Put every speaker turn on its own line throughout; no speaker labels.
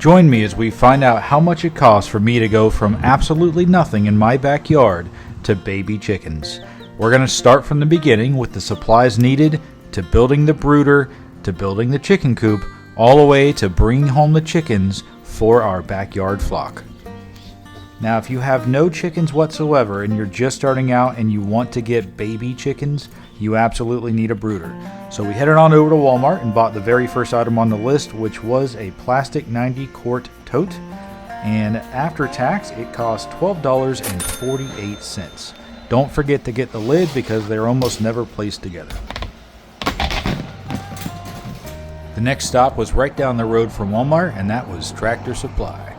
Join me as we find out how much it costs for me to go from absolutely nothing in my backyard to baby chickens. We're going to start from the beginning with the supplies needed, to building the brooder, to building the chicken coop, all the way to bringing home the chickens for our backyard flock. Now, if you have no chickens whatsoever and you're just starting out and you want to get baby chickens, you absolutely need a brooder. So we headed on over to Walmart and bought the very first item on the list, which was a plastic 90-quart tote. And after tax, it cost $12.48. Don't forget to get the lid because they're almost never placed together. The next stop was right down the road from Walmart, and that was Tractor Supply.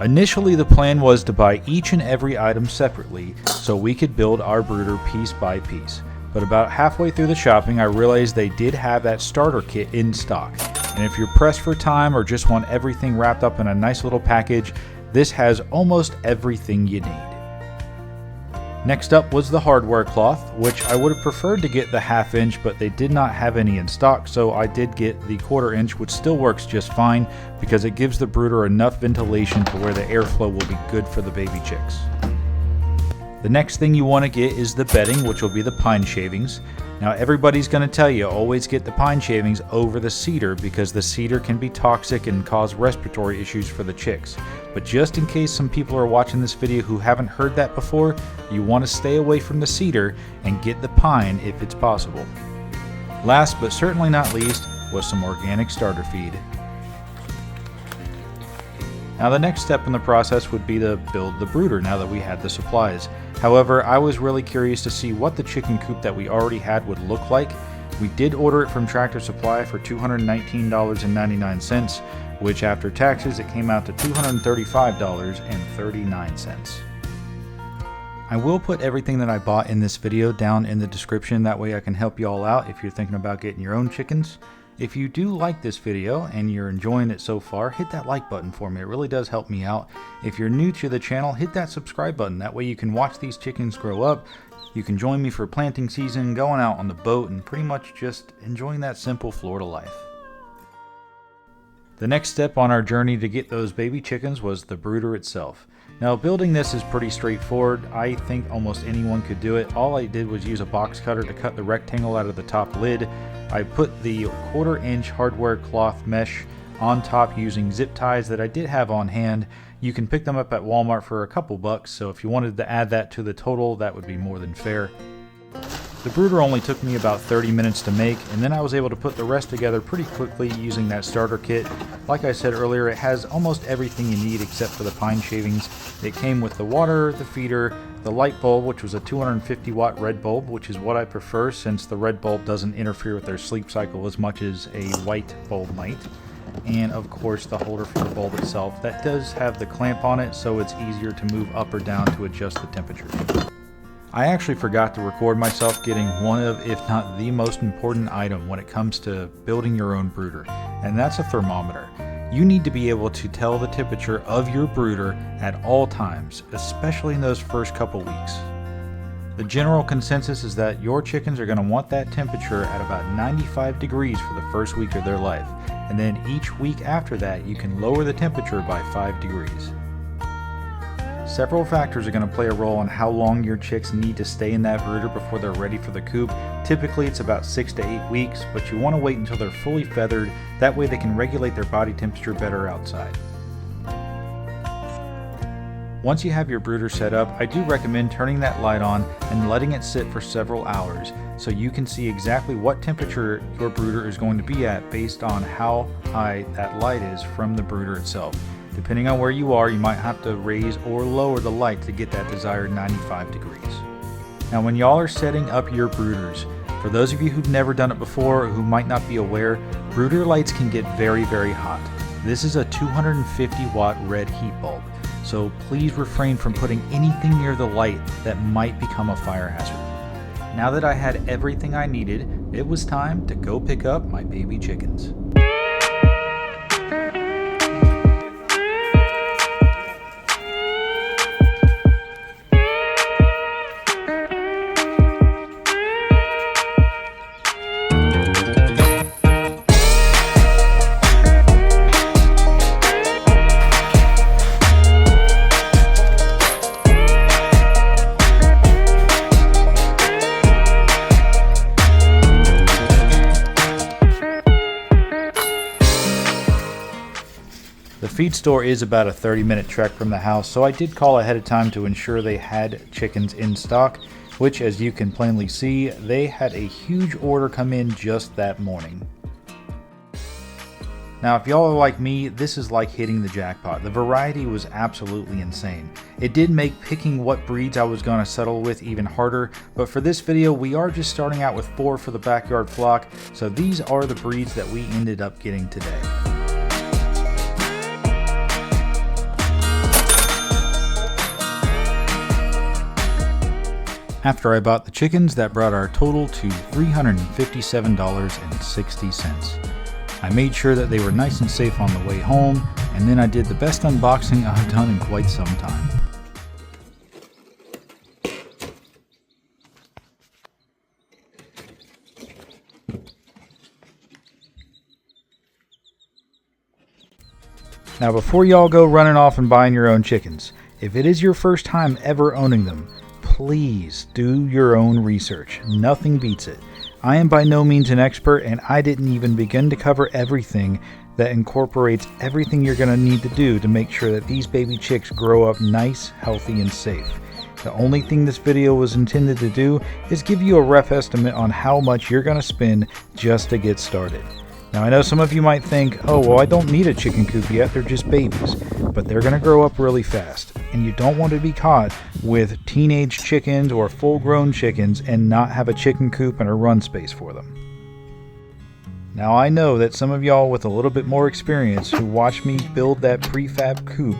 Initially, the plan was to buy each and every item separately so we could build our brooder piece by piece. But about halfway through the shopping, I realized they did have that starter kit in stock. And if you're pressed for time or just want everything wrapped up in a nice little package, this has almost everything you need. Next up was the hardware cloth, which I would have preferred to get the 1/2 inch, but they did not have any in stock, so I did get the 1/4 inch, which still works just fine because it gives the brooder enough ventilation to where the airflow will be good for the baby chicks. The next thing you want to get is the bedding, which will be the pine shavings. Now, everybody's going to tell you always get the pine shavings over the cedar because the cedar can be toxic and cause respiratory issues for the chicks. But just in case some people are watching this video who haven't heard that before, you want to stay away from the cedar and get the pine if it's possible. Last but certainly not least was some organic starter feed. Now, the next step in the process would be to build the brooder now that we had the supplies. However, I was really curious to see what the chicken coop that we already had would look like. We did order it from Tractor Supply for $219.99, which after taxes it came out to $235.39. I will put everything that I bought in this video down in the description, that way I can help you all out if you're thinking about getting your own chickens. If you do like this video and you're enjoying it so far, hit that like button for me. It really does help me out. If you're new to the channel, hit that subscribe button. That way you can watch these chickens grow up. You can join me for planting season, going out on the boat, and pretty much just enjoying that simple Florida life. The next step on our journey to get those baby chickens was the brooder itself. Now, building this is pretty straightforward. I think almost anyone could do it. All I did was use a box cutter to cut the rectangle out of the top lid. I put the 1/4 inch hardware cloth mesh on top using zip ties that I did have on hand. You can pick them up at Walmart for a couple bucks, so if you wanted to add that to the total, that would be more than fair. The brooder only took me about 30 minutes to make, and then I was able to put the rest together pretty quickly using that starter kit. Like I said earlier, it has almost everything you need except for the pine shavings. It came with the water, the feeder, the light bulb, which was a 250 watt red bulb, which is what I prefer since the red bulb doesn't interfere with their sleep cycle as much as a white bulb might. And of course the holder for the bulb itself. That does have the clamp on it, so it's easier to move up or down to adjust the temperature. I actually forgot to record myself getting one of, if not the most important item when it comes to building your own brooder, and that's a thermometer. You need to be able to tell the temperature of your brooder at all times, especially in those first couple weeks. The general consensus is that your chickens are going to want that temperature at about 95 degrees for the first week of their life, and then each week after that you can lower the temperature by 5 degrees. Several factors are going to play a role in how long your chicks need to stay in that brooder before they're ready for the coop. Typically it's about 6 to 8 weeks, but you want to wait until they're fully feathered. That way they can regulate their body temperature better outside. Once you have your brooder set up, I do recommend turning that light on and letting it sit for several hours so you can see exactly what temperature your brooder is going to be at based on how high that light is from the brooder itself. Depending on where you are, you might have to raise or lower the light to get that desired 95 degrees. Now, when y'all are setting up your brooders, for those of you who've never done it before or who might not be aware, brooder lights can get very, very hot. This is a 250 watt red heat bulb, so please refrain from putting anything near the light that might become a fire hazard. Now that I had everything I needed, it was time to go pick up my baby chickens. The feed store is about a 30-minute trek from the house, so I did call ahead of time to ensure they had chickens in stock, which, as you can plainly see, they had a huge order come in just that morning. Now, if y'all are like me, this is like hitting the jackpot. The variety was absolutely insane. It did make picking what breeds I was going to settle with even harder, but for this video, we are just starting out with 4 for the backyard flock, so these are the breeds that we ended up getting today. After I bought the chickens, that brought our total to $357.60. I made sure that they were nice and safe on the way home, and then I did the best unboxing I've done in quite some time. Now before y'all go running off and buying your own chickens, if it is your first time ever owning them, please do your own research. Nothing beats it. I am by no means an expert, and I didn't even begin to cover everything that incorporates everything you're going to need to do to make sure that these baby chicks grow up nice, healthy, and safe. The only thing this video was intended to do is give you a rough estimate on how much you're going to spend just to get started. Now I know some of you might think, oh well, I don't need a chicken coop yet, they're just babies, but they're going to grow up really fast, and you don't want to be caught with teenage chickens or full-grown chickens and not have a chicken coop and a run space for them. Now I know that some of y'all with a little bit more experience who watched me build that prefab coop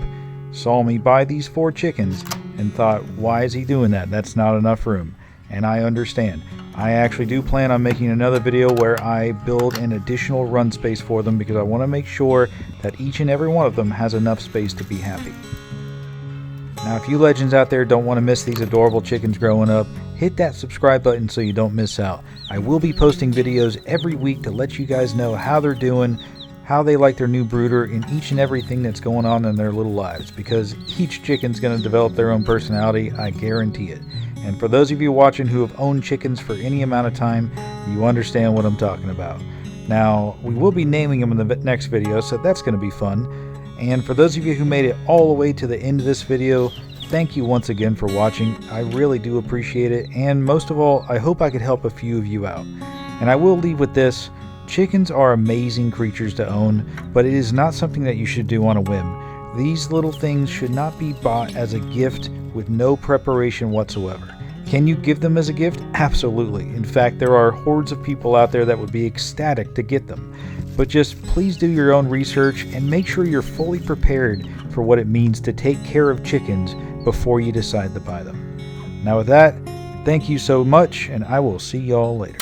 saw me buy these 4 chickens and thought, why is he doing that? That's not enough room. And I understand. I actually do plan on making another video where I build an additional run space for them because I want to make sure that each and every one of them has enough space to be happy. Now if you legends out there don't want to miss these adorable chickens growing up, hit that subscribe button so you don't miss out. I will be posting videos every week to let you guys know how they're doing, how they like their new brooder, and each and everything that's going on in their little lives, because each chicken's going to develop their own personality, I guarantee it. And for those of you watching who have owned chickens for any amount of time, you understand what I'm talking about. Now, we will be naming them in the next video, so that's going to be fun. And for those of you who made it all the way to the end of this video, thank you once again for watching. I really do appreciate it, and most of all, I hope I could help a few of you out. And I will leave with this: chickens are amazing creatures to own, but it is not something that you should do on a whim. These little things should not be bought as a gift with no preparation whatsoever. Can you give them as a gift? Absolutely. In fact, there are hordes of people out there that would be ecstatic to get them. But just please do your own research and make sure you're fully prepared for what it means to take care of chickens before you decide to buy them. Now with that, thank you so much, and I will see y'all later.